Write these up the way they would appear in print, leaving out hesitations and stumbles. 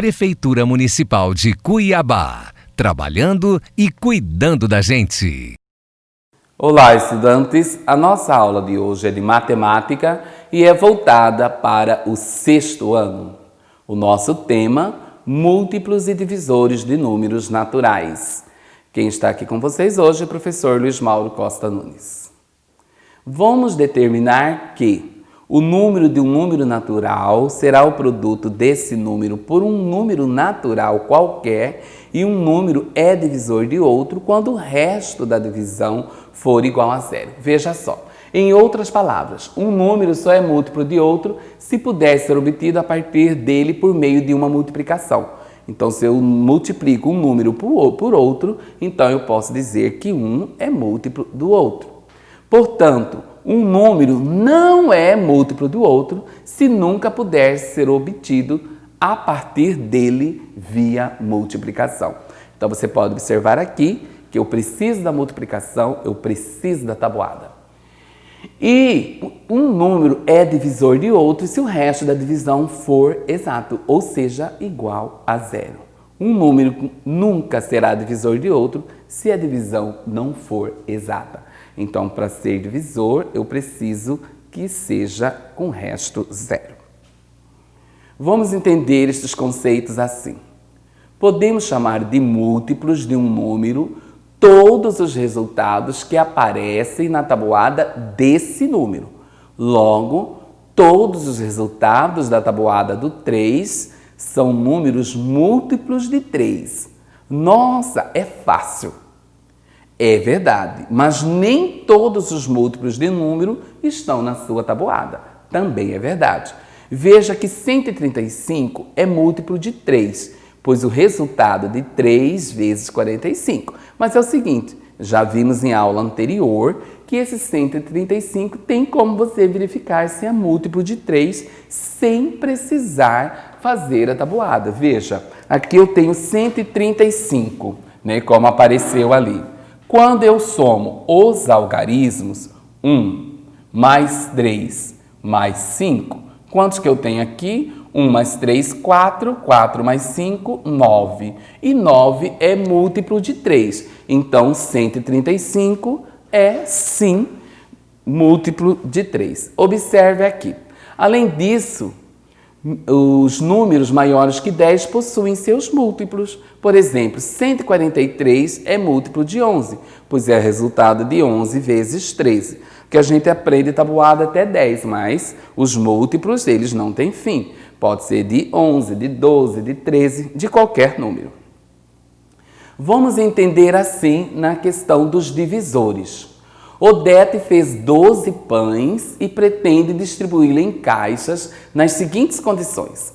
Prefeitura Municipal de Cuiabá, trabalhando e cuidando da gente. Olá, estudantes! A nossa aula de hoje é de matemática e é voltada para o 6º ano. O nosso tema, múltiplos e divisores de números naturais. Quem está aqui com vocês hoje é o professor Luiz Mauro Costa Nunes. Vamos determinar que o número de um número natural será o produto desse número por um número natural qualquer e um número é divisor de outro quando o resto da divisão for igual a zero. Veja só, em outras palavras, um número só é múltiplo de outro se puder ser obtido a partir dele por meio de uma multiplicação. Então, se eu multiplico um número por outro, então eu posso dizer que um é múltiplo do outro. Portanto, um número não é múltiplo do outro se nunca puder ser obtido a partir dele via multiplicação. Então, você pode observar aqui que eu preciso da multiplicação, eu preciso da tabuada. E um número é divisor de outro se o resto da divisão for exato, ou seja, igual a zero. Um número nunca será divisor de outro se a divisão não for exata. Então, para ser divisor, eu preciso que seja com resto zero. Vamos entender estes conceitos assim. Podemos chamar de múltiplos de um número todos os resultados que aparecem na tabuada desse número. Logo, todos os resultados da tabuada do 3 são números múltiplos de 3. Nossa, é fácil! É verdade, mas nem todos os múltiplos de número estão na sua tabuada. Também é verdade. Veja que 135 é múltiplo de 3, pois o resultado de 3 vezes 45. Mas é o seguinte, já vimos em aula anterior que esse 135 tem como você verificar se é múltiplo de 3 sem precisar fazer a tabuada. Veja, aqui eu tenho 135, como apareceu ali. Quando eu somo os algarismos, 1 mais 3 mais 5, quantos que eu tenho aqui? 1 mais 3, 4, 4 mais 5, 9. E 9 é múltiplo de 3. Então, 135 é, sim, múltiplo de 3. Observe aqui. Além disso, os números maiores que 10 possuem seus múltiplos. Por exemplo, 143 é múltiplo de 11, pois é resultado de 11 vezes 13. Que a gente aprende tabuada até 10, mas os múltiplos, eles não têm fim. Pode ser de 11, de 12, de 13, de qualquer número. Vamos entender assim na questão dos divisores. Odete fez 12 pães e pretende distribuí-los em caixas nas seguintes condições.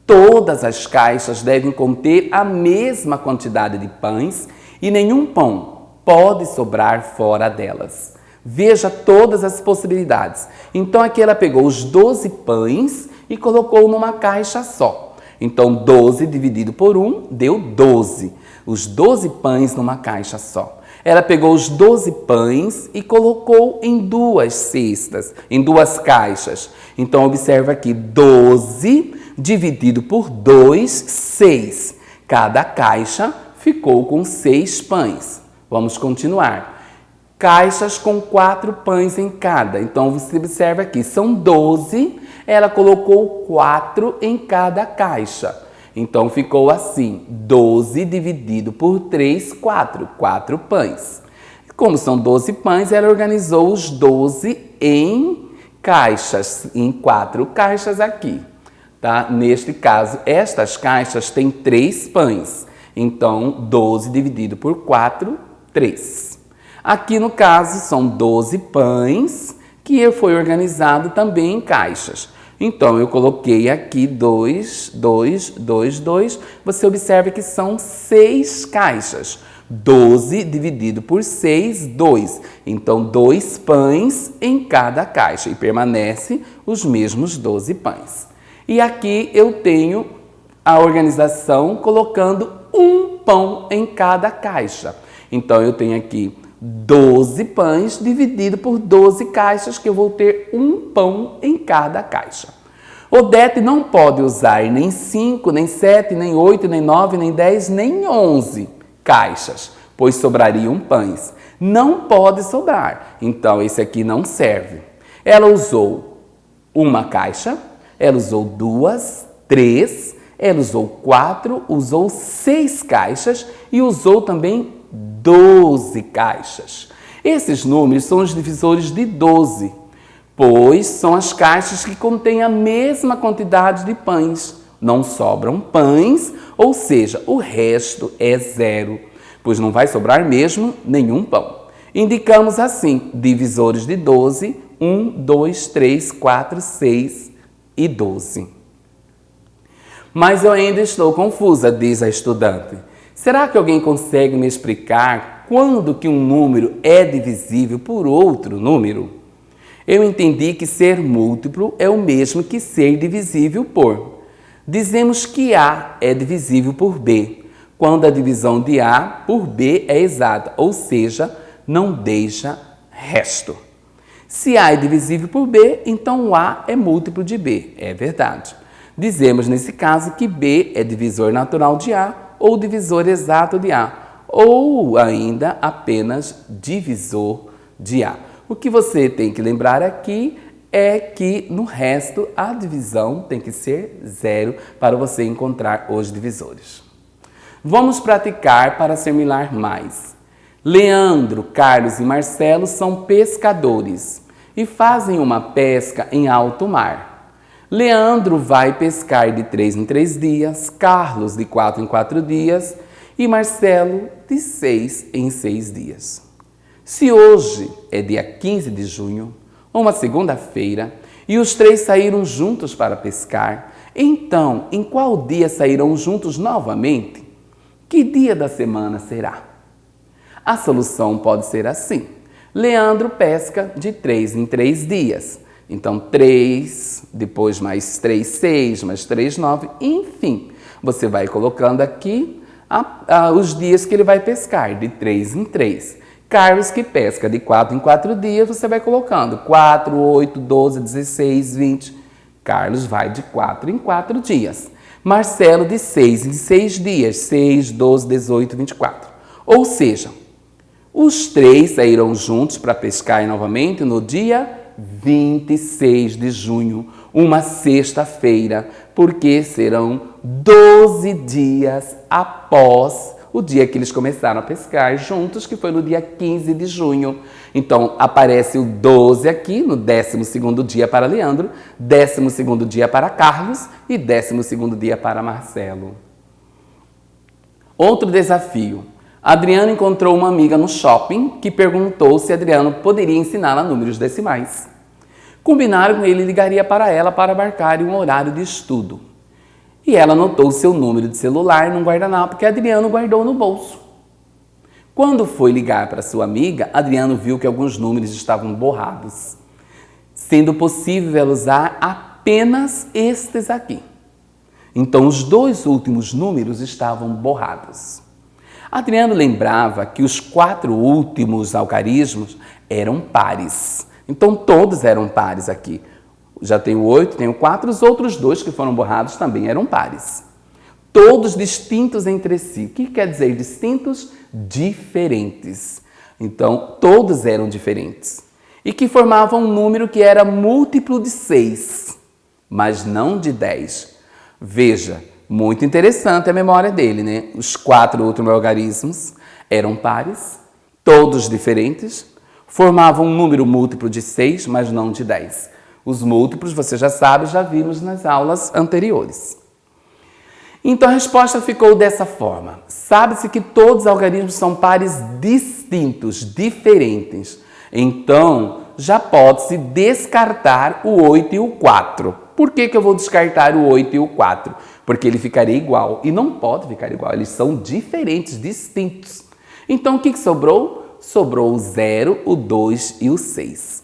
Todas as caixas devem conter a mesma quantidade de pães e nenhum pão pode sobrar fora delas. Veja todas as possibilidades. Então, aqui ela pegou os 12 pães e colocou numa caixa só. Então, 12 dividido por 1 deu 12. Os 12 pães numa caixa só. Ela pegou os 12 pães e colocou em duas cestas, em duas caixas. Então, observa aqui, 12 dividido por 2, 6. Cada caixa ficou com 6 pães. Vamos continuar. Caixas com 4 pães em cada. Então, você observa aqui, são 12, ela colocou 4 em cada caixa. Então, ficou assim, 12 dividido por 3, 4. 4 pães. Como são 12 pães, ela organizou os 12 em caixas, em 4 caixas aqui. Tá? Neste caso, estas caixas têm 3 pães. Então, 12 dividido por 4, 3. Aqui, no caso, são 12 pães que foi organizado também em caixas. Então, eu coloquei aqui 2, 2, 2, 2. Você observa que são 6 caixas. 12 dividido por 6, 2. Então, 2 pães em cada caixa. E permanece os mesmos 12 pães. E aqui eu tenho a organização colocando um pão em cada caixa. Então, eu tenho aqui 12 pães dividido por 12 caixas, que eu vou ter um pão em cada caixa. Odete não pode usar nem 5, nem 7, nem 8, nem 9, nem 10, nem 11 caixas, pois sobrariam pães. Não pode sobrar, então esse aqui não serve. Ela usou uma caixa, ela usou 2, 3, ela usou 4, usou 6 caixas e usou também 12 caixas. Esses números são os divisores de 12, pois são as caixas que contêm a mesma quantidade de pães. Não sobram pães, ou seja, o resto é 0, pois não vai sobrar mesmo nenhum pão. Indicamos assim, divisores de 12, 1, 2, 3, 4, 6 e 12. Mas eu ainda estou confusa, diz a estudante. Será que alguém consegue me explicar quando que um número é divisível por outro número? Eu entendi que ser múltiplo é o mesmo que ser divisível por. Dizemos que A é divisível por B, quando a divisão de A por B é exata, ou seja, não deixa resto. Se A é divisível por B, então o A é múltiplo de B, é verdade. Dizemos nesse caso que B é divisor natural de A ou divisor exato de A, ou ainda apenas divisor de A. O que você tem que lembrar aqui é que no resto a divisão tem que ser 0 para você encontrar os divisores. Vamos praticar para assimilar mais. Leandro, Carlos e Marcelo são pescadores e fazem uma pesca em alto mar. Leandro vai pescar de 3 em 3 dias, Carlos de 4 em 4 dias e Marcelo de 6 em 6 dias. Se hoje é dia 15 de junho, uma segunda-feira, e os 3 saíram juntos para pescar, então, em qual dia sairão juntos novamente? Que dia da semana será? A solução pode ser assim. Leandro pesca de 3 em 3 dias. Então, 3, depois mais 3, 6, mais 3, 9, enfim. Você vai colocando aqui os dias que ele vai pescar, de 3 em 3. Carlos, que pesca de 4 em 4 dias, você vai colocando 4, 8, 12, 16, 20. Carlos vai de 4 em 4 dias. Marcelo de 6 em 6 dias, 6, 12, 18, 24. Ou seja, os 3 saíram juntos para pescar novamente no dia 26 de junho, uma sexta-feira, porque serão 12 dias após o dia que eles começaram a pescar juntos, que foi no dia 15 de junho. Então, aparece o 12 aqui, no 12º dia para Leandro, 12º dia para Carlos e 12º dia para Marcelo. Outro desafio. Adriano encontrou uma amiga no shopping que perguntou se Adriano poderia ensiná-la números decimais. Combinaram que ele ligaria para ela para marcar um horário de estudo. E ela anotou o seu número de celular num guardanapo que Adriano guardou no bolso. Quando foi ligar para sua amiga, Adriano viu que alguns números estavam borrados, sendo possível ela usar apenas estes aqui. Então, os 2 últimos números estavam borrados. Adriano lembrava que os 4 últimos algarismos eram pares. Então, todos eram pares aqui. Já tenho 8, tenho 4, os outros 2 que foram borrados também eram pares. Todos distintos entre si. O que quer dizer distintos? Diferentes. Então, todos eram diferentes. E que formavam um número que era múltiplo de 6, mas não de 10. Veja, muito interessante a memória dele, né? Os 4 últimos algarismos eram pares, todos diferentes, formavam um número múltiplo de 6, mas não de 10. Os múltiplos, você já sabe, já vimos nas aulas anteriores. Então, a resposta ficou dessa forma. Sabe-se que todos os algarismos são pares distintos, diferentes. Então, já pode-se descartar o 8 e o 4. Por que eu vou descartar o 8 e o 4? Porque ele ficaria igual. E não pode ficar igual, eles são diferentes, distintos. Então, o que sobrou? Sobrou o 0, o 2 e o 6.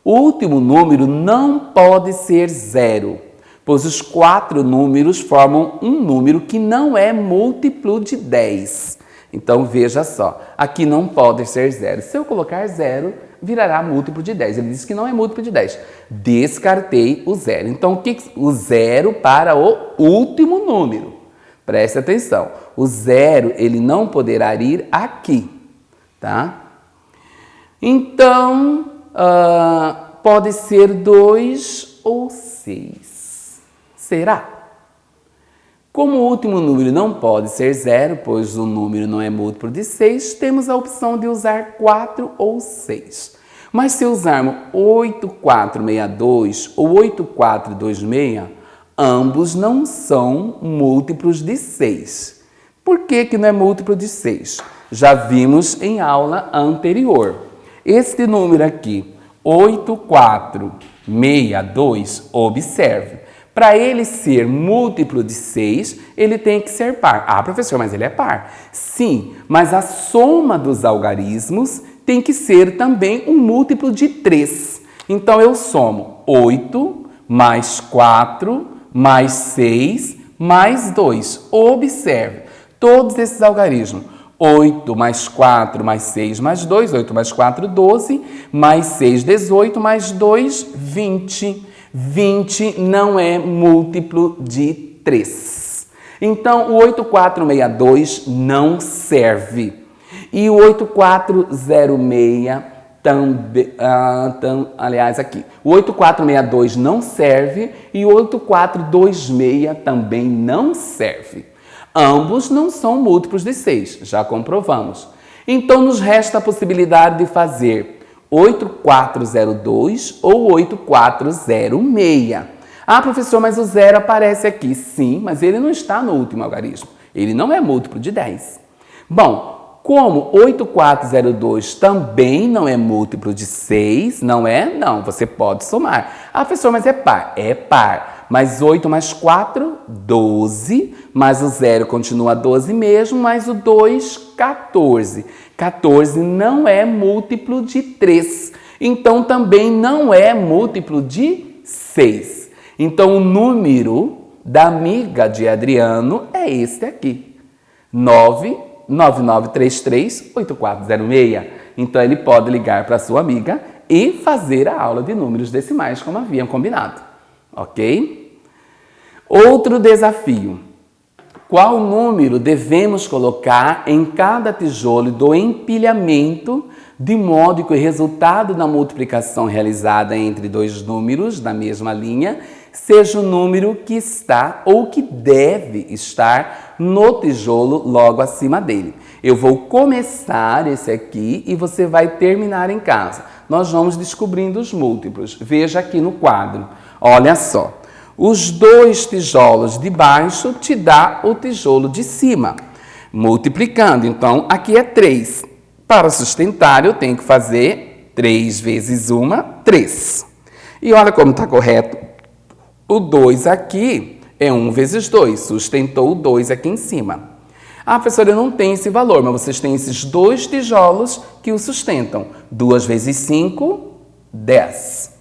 O último número não pode ser 0, pois os 4 números formam um número que não é múltiplo de 10. Então, veja só, aqui não pode ser 0. Se eu colocar 0, virará múltiplo de 10. Ele disse que não é múltiplo de 10. Descartei o zero. Então, o zero para o último número. Preste atenção. O zero, ele não poderá ir aqui, tá? Então, pode ser 2 ou 6. Será? Como o último número não pode ser 0, pois o número não é múltiplo de 6, temos a opção de usar 4 ou 6. Mas se usarmos 8462 ou 8426, ambos não são múltiplos de 6. Por que não é múltiplo de 6? Já vimos em aula anterior. Este número aqui, 8462, observe. Para ele ser múltiplo de 6, ele tem que ser par. Ah, professor, mas ele é par. Sim, mas a soma dos algarismos tem que ser também um múltiplo de 3. Então, eu somo 8 mais 4 mais 6 mais 2. Observe, todos esses algarismos. 8 mais 4 mais 6 mais 2, 8 mais 4, 12, mais 6, 18, mais 2, 20. 20 não é múltiplo de 3. Então, o 8462 não serve. E o 8406 também, aliás, aqui. O 8462 não serve e o 8426 também não serve. Ambos não são múltiplos de 6, já comprovamos. Então, nos resta a possibilidade de fazer 8402 ou 8406. Ah, professor, mas o zero aparece aqui. Sim, mas ele não está no último algarismo. Ele não é múltiplo de 10. Bom, como 8402 também não é múltiplo de 6, não é? Não, você pode somar. Ah, professor, mas é par. É par. Mas 8 mais 4, 12. Mas o zero continua 12 mesmo, mais o 2, 14. 14 não é múltiplo de 3. Então, também não é múltiplo de 6. Então, o número da amiga de Adriano é este aqui. 99933-8406. Então, ele pode ligar para sua amiga e fazer a aula de números decimais, como haviam combinado. Ok? Outro desafio. Qual número devemos colocar em cada tijolo do empilhamento, de modo que o resultado da multiplicação realizada entre dois números da mesma linha seja o número que está ou que deve estar no tijolo logo acima dele? Eu vou começar esse aqui e você vai terminar em casa. Nós vamos descobrindo os múltiplos. Veja aqui no quadro. Olha só. Os dois tijolos de baixo te dá o tijolo de cima. Multiplicando, então, aqui é 3. Para sustentar, eu tenho que fazer 3 vezes 1, 3. E olha como está correto. O 2 aqui é 1 vezes 2. Sustentou o 2 aqui em cima. Ah, professora, eu não tenho esse valor, mas vocês têm esses dois tijolos que o sustentam. 2 vezes 5, 10.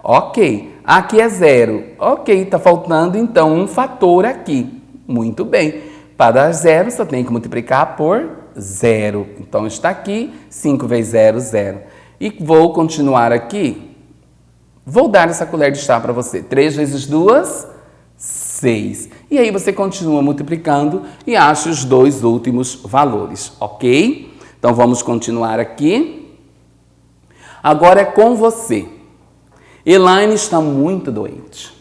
Ok, aqui é 0. Ok, está faltando então um fator aqui. Muito bem. Para dar 0, só tem que multiplicar por 0. Então está aqui, 5 vezes 0, 0. E vou continuar aqui. Vou dar essa colher de chá para você. 3 vezes 2, 6. E aí você continua multiplicando e acha os dois últimos valores, ok? Então vamos continuar aqui. Agora é com você. Elaine está muito doente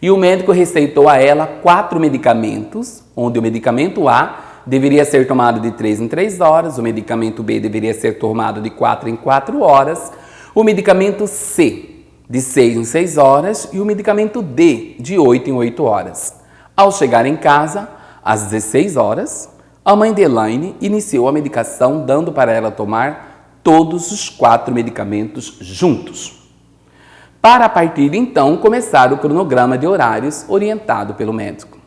e o médico receitou a ela 4 medicamentos, onde o medicamento A deveria ser tomado de 3 em 3 horas, o medicamento B deveria ser tomado de 4 em 4 horas, o medicamento C de 6 em 6 horas e o medicamento D de 8 em 8 horas. Ao chegar em casa, às 16 horas, a mãe de Elaine iniciou a medicação, dando para ela tomar todos os 4 medicamentos juntos. Para a partir de então começar o cronograma de horários orientado pelo médico.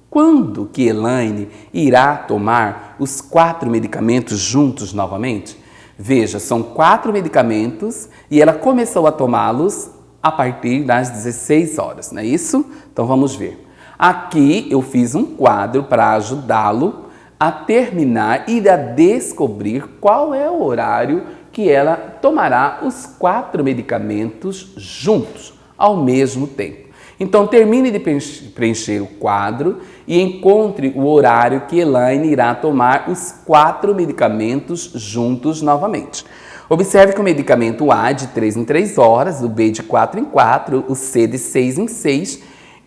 Quando que Elaine irá tomar os 4 medicamentos juntos novamente? Veja, são 4 medicamentos e ela começou a tomá-los a partir das 16 horas, não é isso? Então vamos ver. Aqui eu fiz um quadro para ajudá-lo a terminar e a descobrir qual é o horário que ela tomará os 4 medicamentos juntos, ao mesmo tempo. Então, termine de preencher o quadro e encontre o horário que Elaine irá tomar os 4 medicamentos juntos novamente. Observe que o medicamento A é de 3 em 3 horas, o B de 4 em 4, o C de 6 em 6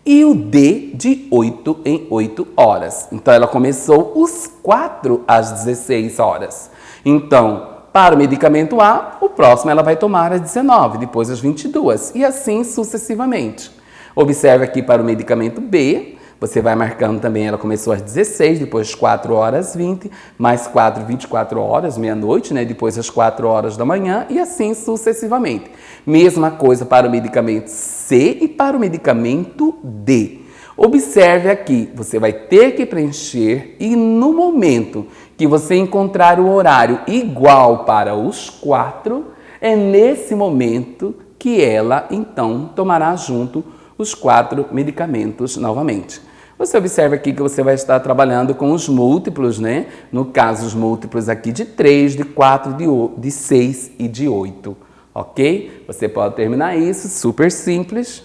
e o D de 8 em 8 horas. Então, ela começou os 4 às 16 horas. Então, para o medicamento A, o próximo ela vai tomar às 19, depois às 22 e assim sucessivamente. Observe aqui para o medicamento B, você vai marcando também, ela começou às 16, depois às 4 horas 20, mais 4, 24 horas, meia-noite, né? Depois às 4 horas da manhã e assim sucessivamente. Mesma coisa para o medicamento C e para o medicamento D. Observe aqui, você vai ter que preencher e no momento que você encontrar o horário igual para os 4, é nesse momento que ela então tomará junto os 4 medicamentos novamente. Você observa aqui que você vai estar trabalhando com os múltiplos, né? No caso, os múltiplos aqui de 3, de 4, de 6 e de 8, ok? Você pode terminar isso, super simples,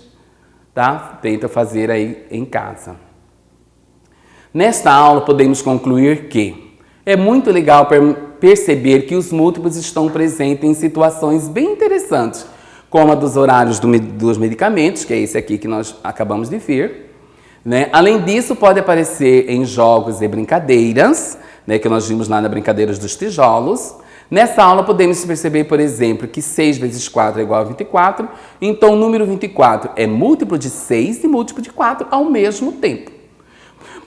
tá? Tenta fazer aí em casa. Nesta aula, podemos concluir que é muito legal perceber que os múltiplos estão presentes em situações bem interessantes, como a dos horários dos medicamentos, que é esse aqui que nós acabamos de ver. Né? Além disso, pode aparecer em jogos e brincadeiras, né, que nós vimos lá na Brincadeiras dos Tijolos. Nessa aula, podemos perceber, por exemplo, que 6 vezes 4 é igual a 24, então o número 24 é múltiplo de 6 e múltiplo de 4 ao mesmo tempo.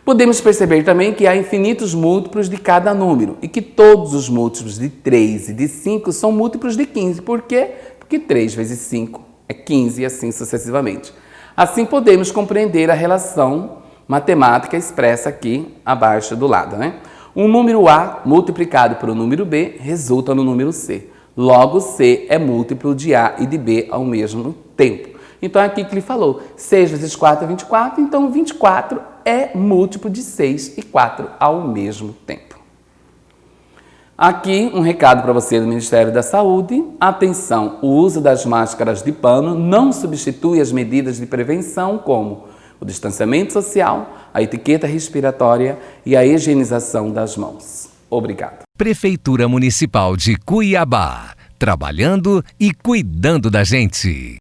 Podemos perceber também que há infinitos múltiplos de cada número e que todos os múltiplos de 3 e de 5 são múltiplos de 15. Por quê? Porque 3 vezes 5 é 15 e assim sucessivamente. Assim podemos compreender a relação matemática expressa aqui abaixo do lado, né? Um número A multiplicado por um número B resulta no número C. Logo, C é múltiplo de A e de B ao mesmo tempo. Então, aqui que ele falou, 6 vezes 4 é 24, então 24 é múltiplo de 6 e 4 ao mesmo tempo. Aqui um recado para você do Ministério da Saúde. Atenção, o uso das máscaras de pano não substitui as medidas de prevenção como o distanciamento social, a etiqueta respiratória e a higienização das mãos. Obrigado. Prefeitura Municipal de Cuiabá, trabalhando e cuidando da gente.